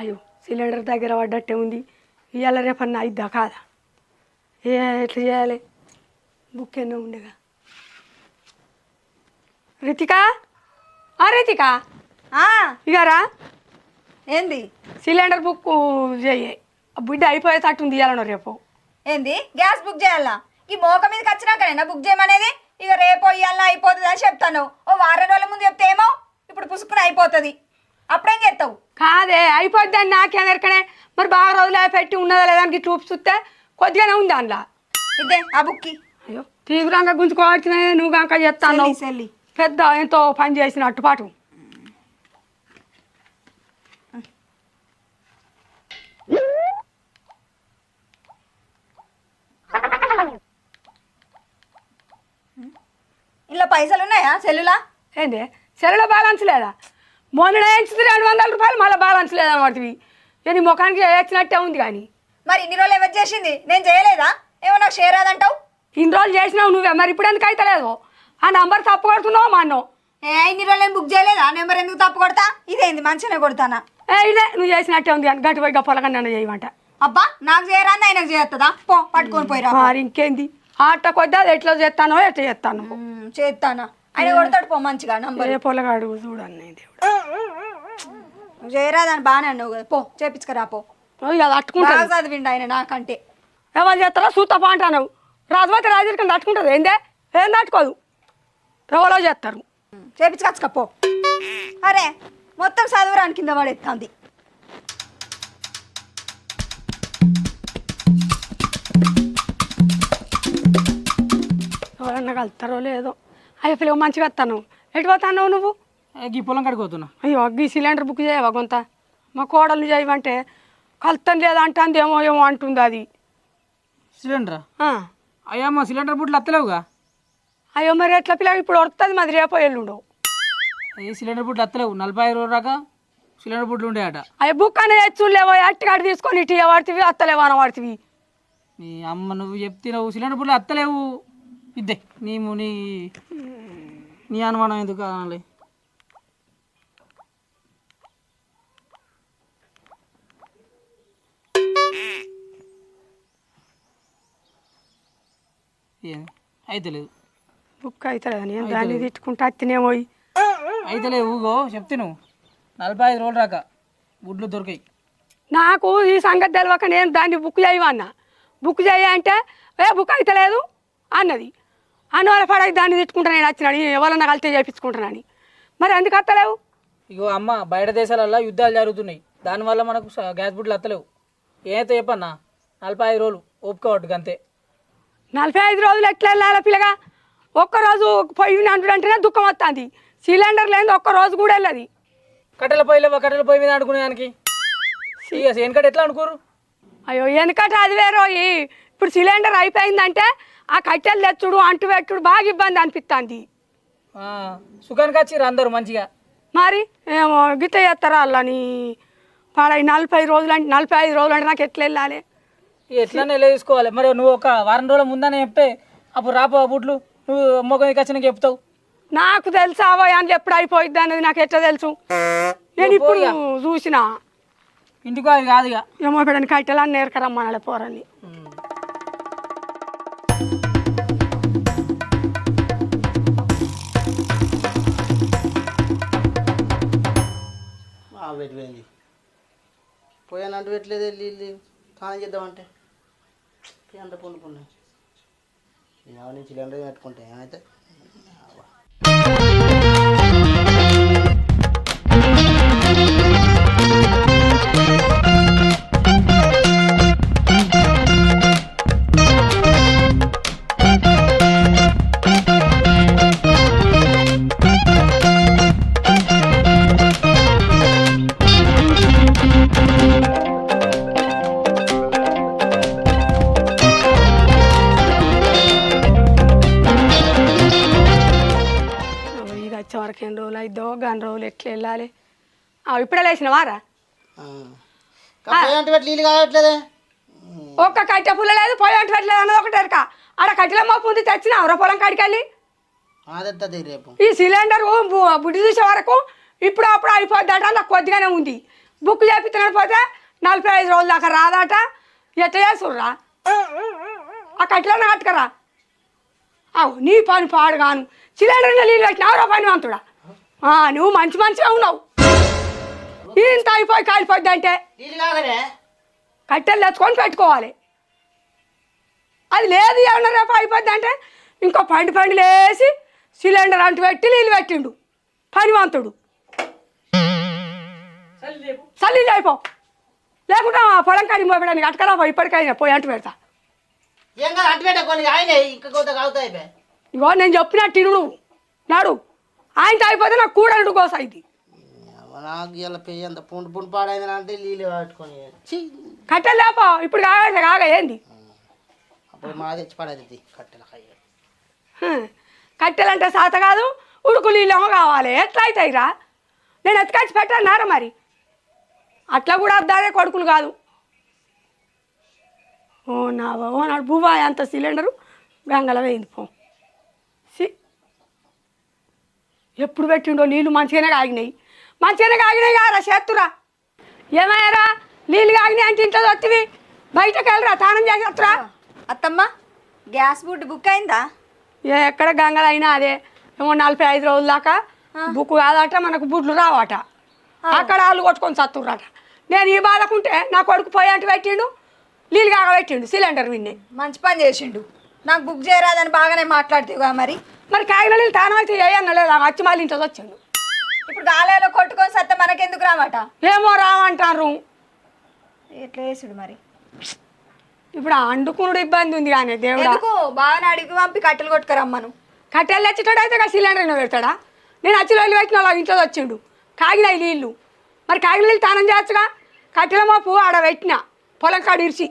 అయ్యో సిలిండర్ దగ్గర పడ్డట్టే ఉంది. ఇవాళ రేపన్నా అయిద్దా కాదా? ఎట్లా చేయాలి? బుక్ ఎన్నో ఉండేగా. రితిక, రితిక ఇగారా ఏంది? సిలిండర్ బుక్ చేయి. బిడ్డ అయిపోయేటట్టుంది ఇవ్వాలన్నా రేపు. ఏంది గ్యాస్ బుక్ చేయాలా? ఈ మోక మీదకి వచ్చినాకనేనా బుక్ చేయమనేది? ఇక రేపు ఇవ్వాలన్నా అయిపోతుంది అని చెప్తాను. ఓ వారం రోజుల ముందు చెప్తే ఏమో ఇప్పుడు పుసుకుని అయిపోతుంది. అప్పుడేం చేస్తావు? కాదే అయిపోద్ది అని నాకేం ఎరకనే. మరి బాగా రోజులు పెట్టి ఉన్నదా లేదా అని ట్యూబ్ చూస్తే కొద్దిగానే ఉంది అందులో. ఇదే ఆ బుక్కి. అయ్యో తీవ్రంగా గుంజుకోవాల్సిన నువ్వు కనుక చెప్తాను. పెద్ద ఎంతో పని చేసినట్టు పాటు. ఇలా పైసలు ఉన్నాయా సెల్లులా? ఏంటి సెల్లులో బ్యాలెన్స్ లేదా? మొన్న వేయించింది 200 రూపాయలు, మళ్ళీ బ్యాలెన్స్ లేదా వాటివి. నేను ముఖానికి వేయించినట్టే ఉంది. కానీ మరి ఇన్ని రోజులు ఎవరు చేసింది? నేను చేయలేదా? ఏమో నాకు షేర్ రాదంటావు. ఇన్ని రోజులు చేసినావు నువ్వే, మరి ఇప్పుడు ఎందుకు అయితే లేదు? ఆ నంబర్ తప్పు కొడుతున్నావు మా అన్నో. ఇన్ని రోజులు నేను బుక్ చేయలేదా? నెంబర్ ఎందుకు తప్పు కొడతా? ఇదేంది మంచిగానే కొడతానా? ఇదే నువ్వు చేసినట్టే ఉంది. కానీ గట్టి పోయి పొలగా నన్ను చేయమంట. అబ్బా నాకు చేయరాంది ఆయనకు చేస్తుందా? పో పట్టుకొని పోయిరా. మరి ఇంకేంది ఆట కొద్ది అది ఎట్లా చేస్తానో ఎట్లా చేస్తాను చేస్తానా? ఆయన కొడతాడు పో మంచిగా నంబర్. ఏ పొలగాడు చూడన్నీ నువ్వు చేయరాదని బాగానే అన్నావు కదా. పో చేపించుకరా పో. అది అట్టుకుంటా చదివిండు ఆయన నాకంటే. ఎవరు చేస్తారో సూతపా అంటాను. రాజువతి రాజుకి తట్టుకుంటుంది. ఏందే ఏం తట్టుకోదు. ఎవరో చేస్తారు. చేపించుకొచ్చుకపో. అరే మొత్తం చదువురాని కింద పడేస్తుంది. ఎవరన్నా కలుతారో లేదో. అయ్యో పిల్లగా మంచిగా వస్తాను. ఎటు పోతాను నువ్వు? ఈ పొలం కడిపోతున్నా. అయ్యో అగ్గి సిలిండర్ బుక్ చేయవా కొంత? మా కోడలు చేయమంటే కలుతాను లేదా అంటుంది. ఏమో ఏమో అంటుంది అది. సిలిండరా? అయ్యా మా సిలిండర్ బుట్లు అత్తలేవుగా. అయ్యో మరి ఎట్లా పిల్లగా ఇప్పుడు వస్తుంది మాది రేపో ఎల్లుండో. ఏ సిలిండర్ బుట్లు అత్తలేవు. 45 రోజుల దాకా సిలిండర్ బుట్లు ఉండేయట. అయ్యో బుక్ అనే చూడలేవో అట్టుకాడు తీసుకొని ఇటు వాడుతుంది అత్తలేవు అని వాడుతుంది. నీ అమ్మ నువ్వు చెప్తే నువ్వు సిలిండర్ బుట్లు అత్తలేవు. ఇద్దే నీము నీ నీ అనుమానం ఎందుకు అనాలి? అయితే లేదు బుక్ అయితే లేదు. నేను దాన్ని తిట్టుకుంటా అత్తినేమో అయితే లేవు. ఊగో చెప్తే నువ్వు 45 రోజుల దాకా గుడ్లు దొరికాయి. నాకు ఈ సంగతి తెలియక నేను దాన్ని బుక్ చేయమన్నా. బుక్ చేయ అంటే బుక్ అయితే లేదు అన్నది. అందువల్ల పడక దాన్ని తిట్టుకుంటా నేను వచ్చినాడు. ఎవరన్నా కలితే చేయించుకుంటానని. మరి ఎందుకు అత్తలేవు? ఇగో అమ్మ బయట దేశాలల్లో యుద్ధాలు జరుగుతున్నాయి. దానివల్ల మనకు గ్యాస్ బుట్లు అత్తలేవు. ఏమైతే చెప్పన్నా 45 రోజులు ఒప్పుకోవట్టు అంతే. 45 రోజులు ఎట్లా వెళ్ళాలి పిల్లగా? ఒక్కరోజు పొయ్యి అంటేనే దుఃఖం వస్తుంది. సిలిండర్ లేదు ఒక్కరోజు కూడా వెళ్ళదు. కట్టెల పొయ్యి మీద అనుకునేదానికి వెనకట ఎట్లా అనుకోరు? అయ్యో వెనకట అది వేరో. ఇప్పుడు సిలిండర్ అయిపోయిందంటే ఆ కట్టెలు తెచ్చుడు అంటు పెట్టుడు బాగా ఇబ్బంది అనిపిస్తుంది. సుఖానికి వచ్చిర్రు అందరు మంచిగా. మరి ఏమో గిట్ట చేస్తారా అల్లని పాడై 45 రోజులు అంటే 45 రోజులు అంటే నాకు ఎట్లా వెళ్ళాలి? ఎట్లనే తీసుకోవాలి. మరి నువ్వు ఒక వారం రోజుల ముందని చెప్తే అప్పుడు రాపో బుట్లు నువ్వు మొక్కకి వచ్చినాక చెప్తావు. నాకు తెలుసావో అని ఎప్పుడు అయిపోయిద్ది అనేది నాకు ఎట్లా తెలుసు? నేను ఇప్పుడు చూసిన ఇంటికో అది కాదు. ఇక ఏమో ఇప్పుడు కట్టెలు అని నేర్కరమ్మనాలి పోరని. పెట్టిపోయింది. పోయానంటూ పెట్టలేదు. వెళ్ళి స్నానం చేద్దామంటే అంత పొందుకున్నాయి. నేను సిలిండర్ పెట్టుకుంటే ఏమైతే వరకు ఎన్ని రోజులు అయిద్దో గన్ని రోజులు ఎట్లా వెళ్ళాలి? ఇప్పుడే లేచినవారా? నీళ్ళు కావట్లేదే. ఒక్క కట్టె పుల్ల లేదు, పొయ్యి అంటు పెట్టలేదు అన్నది ఒకటి ఎరక. ఆడ కట్టెల మోపు ఉంది తెచ్చిన ఎవరో పొలం కాడికి వెళ్ళి. ఈ సిలిండర్ బుడ్డి చూసే వరకు ఇప్పుడు అప్పుడు అయిపోద్ది అంటే నాకు కొద్దిగానే ఉంది. బుక్ చేపించడం పోతే 45 రోజుల దాకా రాదట. ఎట్లా చేసుర్రా? ఆ కట్టెలను కట్టుకరా. అవు నీ పని పాడుగాను. సిలిండర్లో నీళ్ళు పెట్టినావురా పనివంతుడా. నువ్వు మంచిగా ఉన్నావు. ఇంత అయిపోయి కాలిపోద్ది అంటే నీళ్ళు కాగానే కట్టెలు తెచ్చుకొని పెట్టుకోవాలి. అది లేదు ఏమన్నా రేపు అయిపోద్ది అంటే ఇంకో పండులు వేసి సిలిండర్ అంటు పెట్టి నీళ్ళు పెట్టిండు పనివంతుడు. చల్లి అయిపో లేకుండా పొలం కాడికి పోయడానికి అటుకరా ఇప్పటికైనా పోయి అంటు పెడతా. ఏం కాదు అంటు పెట్ట కొన్ని ఆయన ఇంకా కొద్దిగా కాగుతా అయిపోయి. ఇగో నేను చెప్పినట్టు నువ్వు నాడు ఆయనతో అయిపోతే నాకు కూడలు కోసైంది. నాకు ఇలా పెయ్యి అంత పుండు పాడైందని అంటే నీళ్ళు పట్టుకొని కట్టెలు లేపో ఇప్పుడు కాగా ఏంది అప్పుడు మా తెచ్చి పడేది కట్టెల కట్టెలు అంటే సాత కాదు. ఉడుకు నీళ్ళేమో కావాలి. ఎట్లా అవుతాయిరా? నేను ఎత్తుకొచ్చి పెట్టానారా మరి? అట్లా కూడా అద్దారే కొడుకులు కాదు. నాడు బువ్వా అంత సిలిండరు గంగల వేయింది పో. ఎప్పుడు పెట్టిండో నీళ్ళు మంచిగానే కాగినాయి కారా చేతురా. ఏమయ్యారా నీళ్ళు కాగినాయి అంటే ఇంట్లో వస్తువి బయటకు వెళ్ళరా తానం చేసేస్తురా. అత్తమ్మ గ్యాస్ బుడ్ బుక్ అయిందా? ఎక్కడ గంగలైనా అదే ఏమో 45 రోజుల దాకా బుక్ కాదట. మనకు బుడ్లు రావట. అక్కడ వాళ్ళు కొట్టుకొని చత్తుర్రట. నేను ఈ బాధకుంటే నా కొడుకు పోయి అంటే పెట్టిండు నీళ్ళు కాగబెట్టిండు సిలిండర్ విన్నే. మంచి పని చేసిండు. నాకు బుక్ చేయరాదని బాగానే మాట్లాడుతీవుగా మరి కాగిన నీళ్ళు తానం అయితే వేయన్నలేదు. వచ్చి మళ్ళీ ఇంట్లో వచ్చిండు. ఇప్పుడు గాలిలో కొట్టుకొని సత్తే మనకెందుకు రావట? ఏమో రావంటారు. ఎట్లా వేసుడు మరి? ఇప్పుడు అండుకునుడు ఇబ్బంది ఉంది కానీ దేవుడు ఎందుకు బాగా అడిగి పంపి కట్టెలు కొట్టుకురమ్మను. కట్టెలు తెచ్చేటోడు అయితే సిలిండర్ పెడతాడా? నేను వచ్చి రోజులు పెట్టిన వాళ్ళ ఇంట్లో వచ్చిండు కాగినాయి నీళ్ళు. మరి కాగిన నీళ్ళు తానం చేయొచ్చుగా. కట్టెల మోపు ఆడ పెట్టిన పొలం కాడ ఇరిచి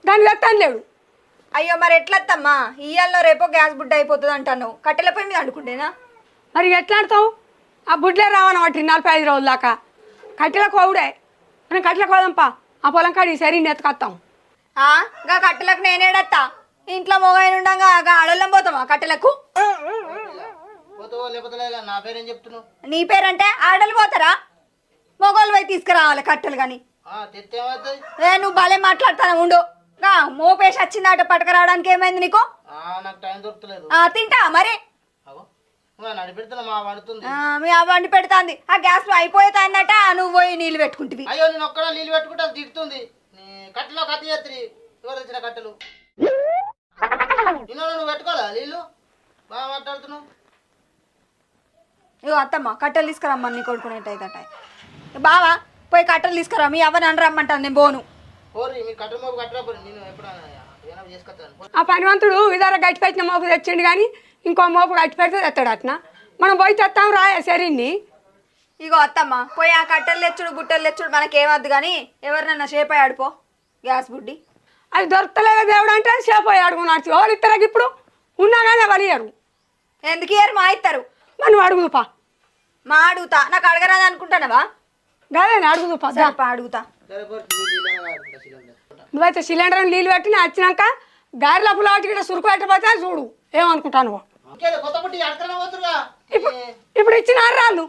దాన్ని తెస్తాను లేడు. అయ్యో మరి ఎట్లత్తమ్మా? ఇయ్యాల్లో రేపో గ్యాస్ బుడ్ అయిపోతుంది అంటాను. కట్టెల పొయ్యి మీద అనుకుంటేనా? మరి ఎట్లా ఆడతావు? ఆ బుడ్లే రావనమాట 45 రోజుల దాకా. కట్టెలకు కోవుడే మనం కట్టెలకు కోదంపా. ఆ పొలం కాడి సరి ఎత్తుకొస్తాం. గా కట్టెలకు నేనేడత్తా. ఇంట్లో మొగైన ఉండగా ఆడోళ్ళం పోతామా కట్టెలకు? నా పేరేం చెప్తున్నావు? నీ పేరంటే ఆడలు పోతారా? మొగోళ్ళు పోయి తీసుకురావాలి కట్టెలు కానీ. నువ్వు భలే మాట్లాడతాను ఉండు. మోపేసి వచ్చిందట పట్టుకురావడానికి ఏమైంది నీకు? నాకు టైం దొరకలేదు. తింటా మరి మీ ఆ వండి పెడతాంది. ఆ గ్యాస్ అయిపోతాందట. నువ్వు పోయి నీళ్ళు పెట్టుకుంటుంది. అయ్యో నేను ఒక్కడ నీళ్ళు పెట్టుకుంటే అది తిడుతుంది. కట్టెలో కత్తి చేస్తుంది. ఎవరు తెచ్చిన కట్టెలు నువ్వు పెట్టుకోవాలా నీళ్ళు? బాగా మాట్లాడుతున్నావు. ఇగో అత్తమ్మ కట్టెలు తీసుకురమ్మని నీ కొడుకునేటైతే బావా పోయి కట్టెలు తీసుకురా. మీ అవ్వని అని రమ్మంటాను. నేను పోను. ఆ పనివంతుడు ఇదార గట్టి పెట్టిన మోపు తెచ్చిండు కానీ ఇంకో మోపు గట్టి పెడితే తెస్తాడు అట్నా. మనం పోయి తెస్తాం రాయా సరిన్ని. ఇగో అత్తమ్మ పోయి ఆ కట్టెలు తెచ్చుడు బుట్టెలు తెచ్చుడు మనకేమద్దు కానీ ఎవరినన్నా షేప్ ఆడుపో గ్యాస్ బుడ్డి. అది దొరకలేదా దేవుడు అంటే షేప్ అయ్యి అడుగున్నాడు. ఎవరు ఇస్తారా ఇప్పుడు? ఉన్నా కానీ వాళ్ళు ఇయ్యరు. ఎందుకు ఇయ్యరు? మా ఇస్తారు. మనం అడుగుదుపా. మా అడుగుతా. నాకు అడగరాదు అనుకుంటానవా? గదేనా అడుగుదుపా. అడుగుతా. నువ్వైతే సిలిండర్ నీళ్ళు పెట్టి నేను వచ్చినాక గారెల పులాటి కూడా సురుకు పెట్టబోతే చూడు ఏమనుకుంటాను. ఇప్పుడు ఇచ్చిన రాళ్ళు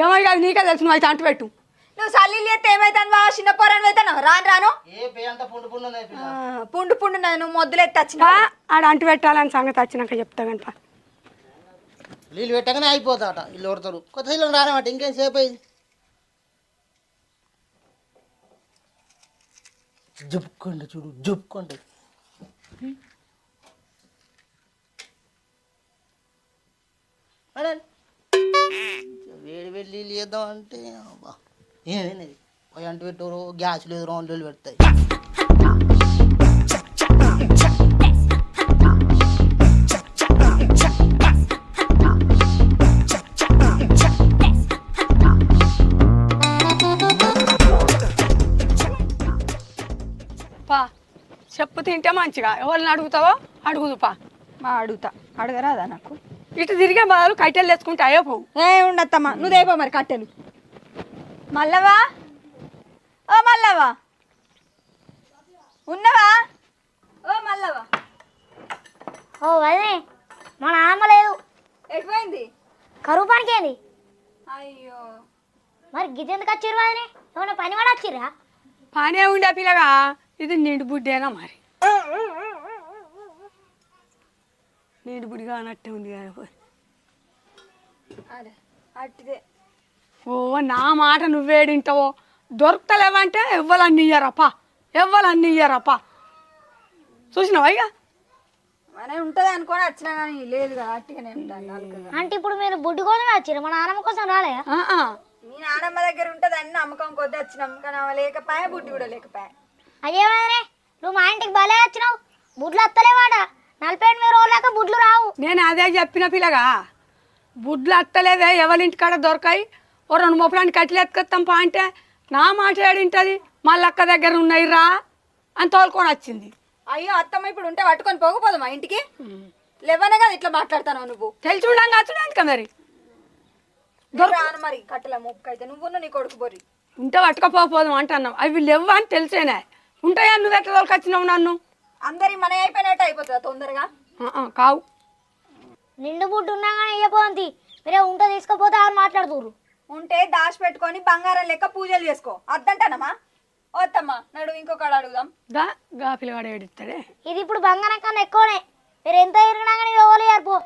ఏమో కాదు నీకే తెలుసు. నువ్వు అయితే అంటు పెట్టు. నువ్వు సల్లీలు ఎత్తే ఏమైతాను బా? చిన్న పోరాను అవుతాను. రాను పుండు పుండు నువ్వు మొద్దులు ఎత్తి వచ్చిన ఆడ అంటు పెట్టాలని సంగతి వచ్చినాక చెప్తా కనుక నీళ్ళు పెట్టగానే అయిపోతాట. ఇల్లు కొడతారు. కొత్త ఇల్లు రానమాట. ఇంకేం సేపు అయింది. జుప్పుకోండి చూడు జుప్పుకోండి. వేడి వేడి నీళ్ళు చేద్దాం అంటే ఏమైనది పోయి అంటు పెట్టారు. గ్యాస్ లేదు 2 రోజులు పెడతాయి. పా చెప్పు తింటే మంచిగా. ఎవరిని అడుగుతావో అడుగుదుపా. మా అడుగుతా. అడగరాదా నాకు? ఇటు తిరిగే బదులు కట్టెలు తెచ్చుకుంటే అయ్యో పోవు. ఉండత్తమ్మా నువ్వు దేపో మరి కట్టెలు. మల్లవా ఓ మల్లవా ఉన్నవా? ఓ మల్లవా. అదే మా నాన్నమ్మ లేదు. ఎటుపోయింది? కరువు పనికి ఏంది? అయ్యో మరి గిద్దెందుకు వచ్చిర్రు వదినే ఏమన్నా పని కూడా వచ్చిర్రా పనే ఉండే పిల్లగా ఇది నిండు బుడ్డేనా మరి నిండు బుడ్డిగా అన్నట్టే ఉంది కదా అదే అట్టిదే ఓ నా మాట నువ్వేడింటావో దొరుకుతలేవంటే ఎవ్వలన్నీ ఇయ్యరప్పా ఎవ్వలన్నీ ఇయ్యరప్పా చూసినావా ఇక మన ఉంటుంది అనుకొని వచ్చినా కానీ లేదు కదా అట్టిగానే ఉంటాను అంటే ఇప్పుడు మీరు బుడ్డు కోసం వచ్చిర్రు మా నాన్నమ్మ కోసం రాలేదా మీ నానమ్మ దగ్గర ఉంటుంది అని నమ్మకం కొద్ది వచ్చినాం కానీ ఆమె లేకపోయా బుడ్డి కూడా లేకపోయా అదే వదినే నువ్వు మా ఇంటికి భలే వచ్చినావు బుడ్లు వస్తలేవాడ 48 రోజులక బుడ్లు రావు నేను అదే చెప్పిన పిల్లగా బుడ్లు అత్తలేదే ఎవరింటికాడ దొరకాయి ఓ 2 మొప్పలాంటి కట్టెలు ఎత్తుకొస్తాం పా అంటే నా మాట ఏడింటది మళ్ళక్క దగ్గర ఉన్నాయి రా అని తోలుకొని వచ్చింది అయ్యో అత్తమ్మ ఇప్పుడు ఉంటే పట్టుకొని పోకపోదు మా ఇంటికి లేవనే కదా ఇట్లా మాట్లాడతాను నువ్వు తెలిసి ఉండంగా వచ్చుడానిక మరి రాను మరి కట్టెల ముక్క అయితే నువ్వు నీ కొడుకు బొర్రి ఉంటే పట్టుకపోపోదాం అంటున్నావు అవి లేవు అని తెలిసేనే ఉంటాయా నువ్వు ఎట్లా తోలుకొచ్చినావు నన్ను అందరి మన అయిపోయినట్టు అయిపోతుందా తొందరగా కావు నిండు బుడ్డు ఉన్నా కానీ ఇయ్యపోంది మీరే ఉంట తీసుకుపోతా అని మాట్లాడుతుర్రు ఉంటే దాచి పెట్టుకొని బంగారం లెక్క పూజలు చేసుకో అద్దంటానమ్మా వద్దమ్మా నడు ఇంకొకడు అడుగుదాం గా పిల్లగాడు ఏడిస్తాడే ఇది ఇప్పుడు బంగారం కన్నా ఎక్కువనే మీరు ఎంత ఇరిగినా కానీ ఇవ్వలేరు పో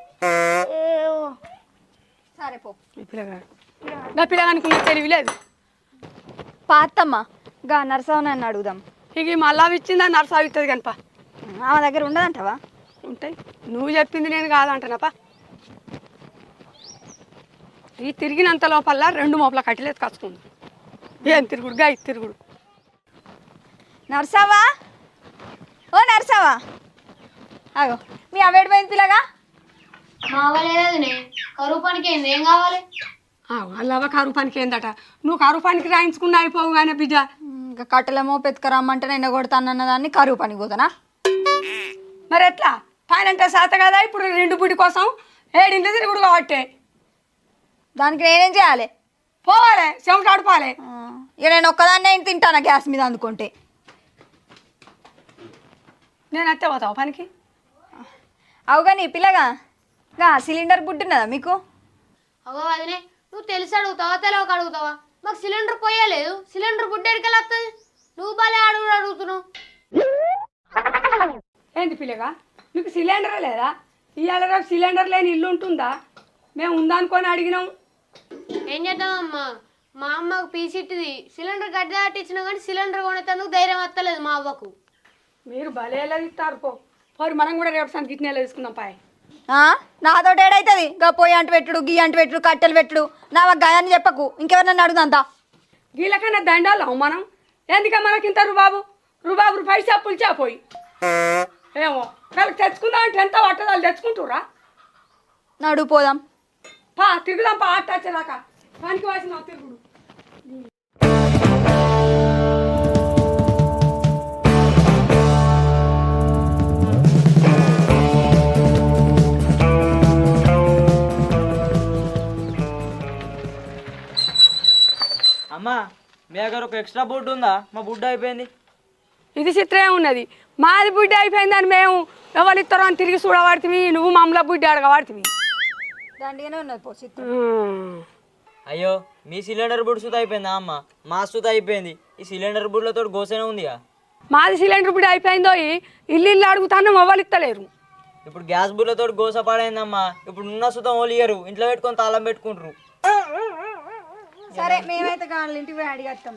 సరే పో ఈ పిల్లగాడు గా పిల్లగానికి తెలివి లేదు పాతమ్మ గా నరసవ నన్ను అడుగుదాం ఇక మళ్ళా ఇచ్చిందా నర్సావి ఇస్తుంది కనుప ఆమె దగ్గర ఉండదంటావా ఉంటాయి నువ్వు చెప్పింది నేను కాదంటానప్ప ఈ తిరిగినంత లోపల 2 మొప్పల కట్టెలేదు కచ్చుకుంది ఏం తిరుగుడు గా తిరుగుడు నర్సవా ఓ నర్సవా అగో మీ అవేడిపోయింది పిల్లగా మావలేదునే కరువు పనికి ఏం కావాలి వాళ్ళ కరువు పనికి ఏందట నువ్వు కరువు పనికి రాయించుకున్నా అయిపోవు కానీ బిడ్డ ఇంకా కట్టెలేమో పెతుకరమ్మంటే నేను కొడతానన్న దాన్ని కరువు పనికి పోతానా మరి ఎట్లా పైన అంటే సాత కదా ఇప్పుడు 2 బుడి కోసం 7 ఇంట్లో తిరుగుడు కాబట్టి దానికి నేనేం చేయాలి పోవాలి చెమట ఆడుకోవాలి ఇక నేను ఒక్కదాన్నే తింటానా గ్యాస్ మీద అందుకుంటే నేను అత్తే పోతావు పనికి అవుగా నీ పిల్లగా గా సిలిండర్ బుడ్డున్నదా మీకు అగో వదినే నువ్వు తెలిసి అడుగుతావా తెలవక అడుగుతావా మాకు సిలిండర్ పోయలేదు సిలిండర్ బుడ్డెడికెళ్ళి వస్తుంది నువ్వు బాలే అడుగుతున్నావు ఏంటి పిల్లగా మీకు సిలిండర్ లేదా ఇవాళ రేపు సిలిండర్ లేని ఇల్లు ఉంటుందా మేము ఉందనుకొని అడిగినాం ఏం చేద్దామమ్మా మా అమ్మకు పీసిట్టిది సిలిండర్ గడ్డ దాటిచ్చినా కానీ సిలిండర్ కొనేందుకు ధైర్యం వస్తలేదు మా అవ్వకు మీరు భలే ఇస్తారు పోరు మనం కూడా రేపు సంత గిట్నే తీసుకుందాం పాయ్ నాతో ఏడైతుంది గా పోయి అంటు పెట్టుడు గీ అంటు పెట్టుడు కట్టెలు పెట్టుడు నా గాయాన్ని చెప్పకు ఇంకెవరన్నా అడుగుదంతా వీళ్ళకన్నా దండాలు మనం ఎందుక మనకింత రుబాబు రూపాయి చెప్పులు చేపోయి ఏమో వాళ్ళకి తెచ్చుకుందాం అంటే ఎంత పట్టదాలు తెచ్చుకుంటురా నడు పోదాం పా తిరుగుదాం పా ఆట వచ్చేదాకా పనికి వాసిన తిరుగుడు అమ్మా మీ దగ్గర ఒక ఎక్స్ట్రా బుడ్డు ఉందా మా బుడ్డు అయిపోయింది ఇది చిత్రమే ఉన్నది మాది బుడ్డి అయిపోయిందని మేము ఎవరు ఇస్తారో అని తిరిగి చూడబడుతుంది నువ్వు మమ్మల్ని బుడ్డి అడగబడుతుంది దండిగానే ఉన్నది పో చిత్రం అయ్యో మీ సిలిండర్ బుడ్ సుత అయిపోయిందా అమ్మ మా సుత అయిపోయింది ఈ సిలిండర్ బుడ్లతో గోసనే ఉందిగా మాది సిలిండర్ బుడ్డి అయిపోయిందో ఇల్లు అడుగుతాను ఎవరు ఇస్తలేరు ఇప్పుడు గ్యాస్ బుడ్లతో గోస పాడైందమ్మా ఇప్పుడు ఉన్న సుతం ఓలియరు ఇంట్లో పెట్టుకొని తాళం పెట్టుకుంటారు సరే మేమైతే కావాలి ఇంటికి పోయి అడిగేస్తాం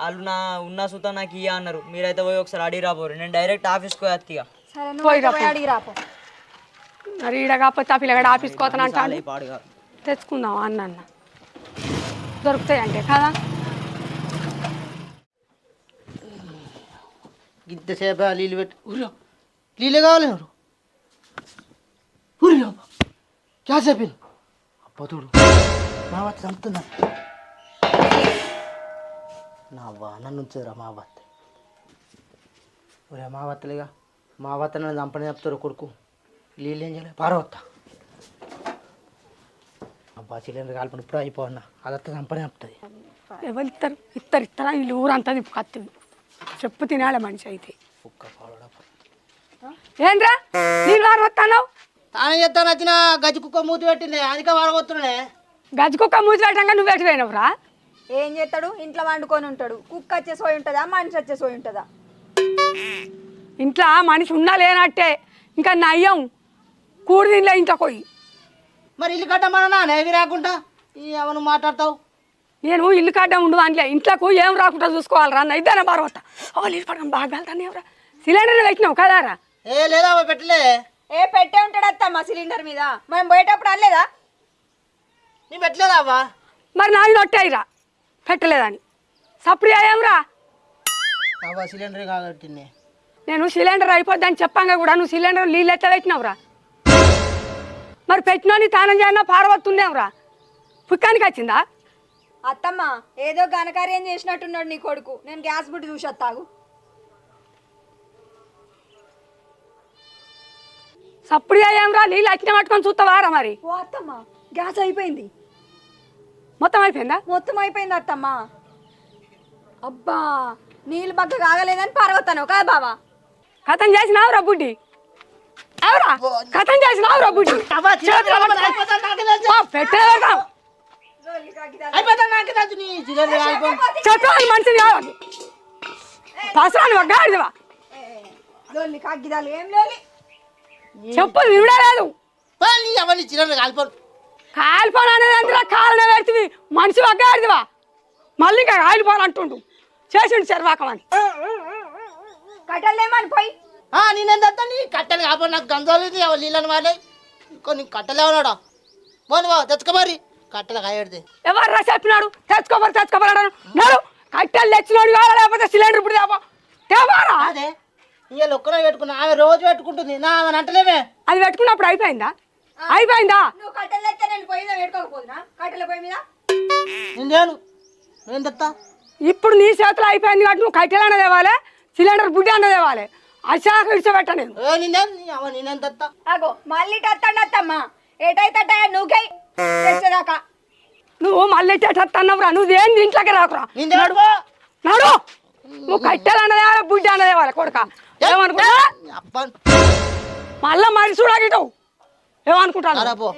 వాళ్ళు నా ఉన్న సుతం నాకు ఇయ్య అన్నారు మీరైతే పోయి ఒకసారి అడిగి రాబోరు నేను డైరెక్ట్ ఆఫీస్కి పోయి అత్తిగా సరే నువ్వు పోయి అడిగి రాపో మరి ఈడ కాకపోతే ఆ పిల్లగాడు ఆఫీస్కి పోతానంటాను తెచ్చుకుందాం అన్న దొరుకుతాయి అంటే కదా ఇంతసేపు నీళ్ళు పెట్టి ఊరిలో నీళ్ళే కావాలి ఎవరు ఊరిలో గ్యాస్ అయిపోయింది అబ్బతుడు మా వత్త చంపుతున్నా నా నన్ను ఉంచదురా మా వత్త ఒరే మా వత్తలేగా మా వత్త నన్ను చంపని చెప్తారు కొడుకు నీళ్ళు ఏం చేయలేదు పారవత్త అబ్బా సిలిండర్ కాల్పని ఇప్పుడు అయిపోన్నా అదత్త చంపని చెప్తుంది ఎవరు ఇస్తారా వీళ్ళు ఊరంతా కత్తి చెప్పు తినాలి మనిషి అయితే కుక్క పాడడా ఏంద్రా నీళ్ళు వారు వస్తావు తానే చెప్తాను వచ్చిన గజ్జి కుక్క మూతి పెట్టింది అందుకే వాడగొత్తున్నానే గజ్జి కుక్క మూసి పెట్టంగా నువ్వు పెట్టిపోయినవురా ఏం చేస్తాడు? ఇంట్లో వండుకొని ఉంటాడు. కుక్క వచ్చే సోయి ఉంటుందా, మనిషి వచ్చే సోయి ఉంటుందా? ఇంట్లో మనిషి ఉన్నా లేనట్టే. ఇంకా నయ్యం కూడి తినలే ఇంట్లో పోయి. మరి ఇల్లు కట్టమన్నా నేవి రాకుండా ఏమన్నా మాట్లాడతావు? నేను ఇల్లు కడ్డ ఉండు అందులో ఇంట్లోకి ఏం రాకుండా చూసుకోవాలరా అన్న. ఇద్దరే బారవత వాళ్ళు ఇల్లు పడడం బాగా వెళ్తాను ఎవరా. సిలిండర్ పెట్టినావు కదారా? ఏ లేదా పెట్టలే. ఏ పెట్టే ఉంటాడు అత్తమ్మ సిలిండర్ మీద. మనం పోయేటప్పుడు అనలేదా? నీ పెట్టలేదా అవ్వా? మరి నాది నొట్టాయిరా పెట్టలేదని. సప్పుడు ఏమ్రా? అవ్వ సిలిండర్ కాగట్టింది. నేను సిలిండర్ అయిపోద్దని చెప్పంగా కూడా నువ్వు సిలిండర్ నీళ్ళు ఎట్లా పెట్టినావురా? మరి పెట్టినోని తానం చేయనా పారవత్తుండేవురా? పుక్కానికి వచ్చిందా? అత్తమ్మ ఏదో ఘనకార్యం చేసినట్టున్నాడు నీ కొడుకు. నేను గ్యాస్ బుడ్డి చూసొత్తాగు. సప్పుడు ఏమ్రా? నీళ్ళు వచ్చిన పట్టుకొని చూస్తావారా? మరి ఓ అత్తమ్మ గ్యాస్ అయిపోయింది. మొత్తం అయిపోయిందా? మొత్తం అయిపోయింది అత్తమ్మ. అబ్బా నీళ్ళు బగ్గ కాగలేదని పారవత్తాను కదా బావా. కథం చేసినావురా బుడ్డి? అవురా కథం చేసినావురా బుడ్డి? పెట్టలేదా చెప్పాలి మనిషిని కావాలి పసరాని వగ్గాడిదివా కాగిదాలు ఏం లేని చెప్పు వివడే లేదు. అవన్నీ సిలిండర్ కాలిపోను. కాలిపోను అనేది అందులో కాలనే పెడుతుంది. మనిషి వగ్గాడిదివా మళ్ళీ ఇంకా కాలిపోను అంటుండు. చేసిండు చర్వాకం అని కట్టలేమని పోయి నేనేంత నీ కట్టెలు కాపాడు. నాకు గంజాలు నీళ్ళని వాడే కొన్ని కట్టెలే ఉన్నాడా? పోను బా తెచ్చుకో మరి కట్టెలు కాయడితే. ఎవర్రా చెప్పినాడు? తెచ్చుకోబడి నాడు కట్టెలు తెచ్చినాడు కావాలా లేకపోతే సిలిండర్ ఇప్పుడు తేవారా? అదే ఇవాళ ఒక్కనే పెట్టుకున్నా. ఆమె రోజు పెట్టుకుంటుంది. నా ఆమె అంటలేమే. అది పెట్టుకున్నప్పుడు అయిపోయిందా? అయిపోయిందా? నువ్వు కట్టెలు తెస్తే నేను పొయ్యి మీద పెట్టుకోకపోతున్నా కట్టెల పొయ్యి మీద. నేను నేను తెస్తా. ఇప్పుడు నీ చేతిలో అయిపోయింది కాబట్టి నువ్వు కట్టెలు అన్న తేవాలి, సిలిండర్ బుడ్డి అన్న తేవాలి. అశాఖ విడిచిపెట్ట నేను. నేనేం తెస్తా. అగో మళ్ళీ టత్తండి అత్తమ్మ. ఏటైతే నువ్వుకై తెచ్చేదాకా నువ్వు మళ్ళీ అన్నవరా? నువ్వేం ఇంట్లోకి రాకురా. నేను నాడు నువ్వు కట్టెలు అన్న తేవాలి, బుడ్డి అన్న తేవాలి. కొడుక ఏమనుకుంటా? మళ్ళా మనిషి చూడగిటావు ఏమనుకుంటాను? పో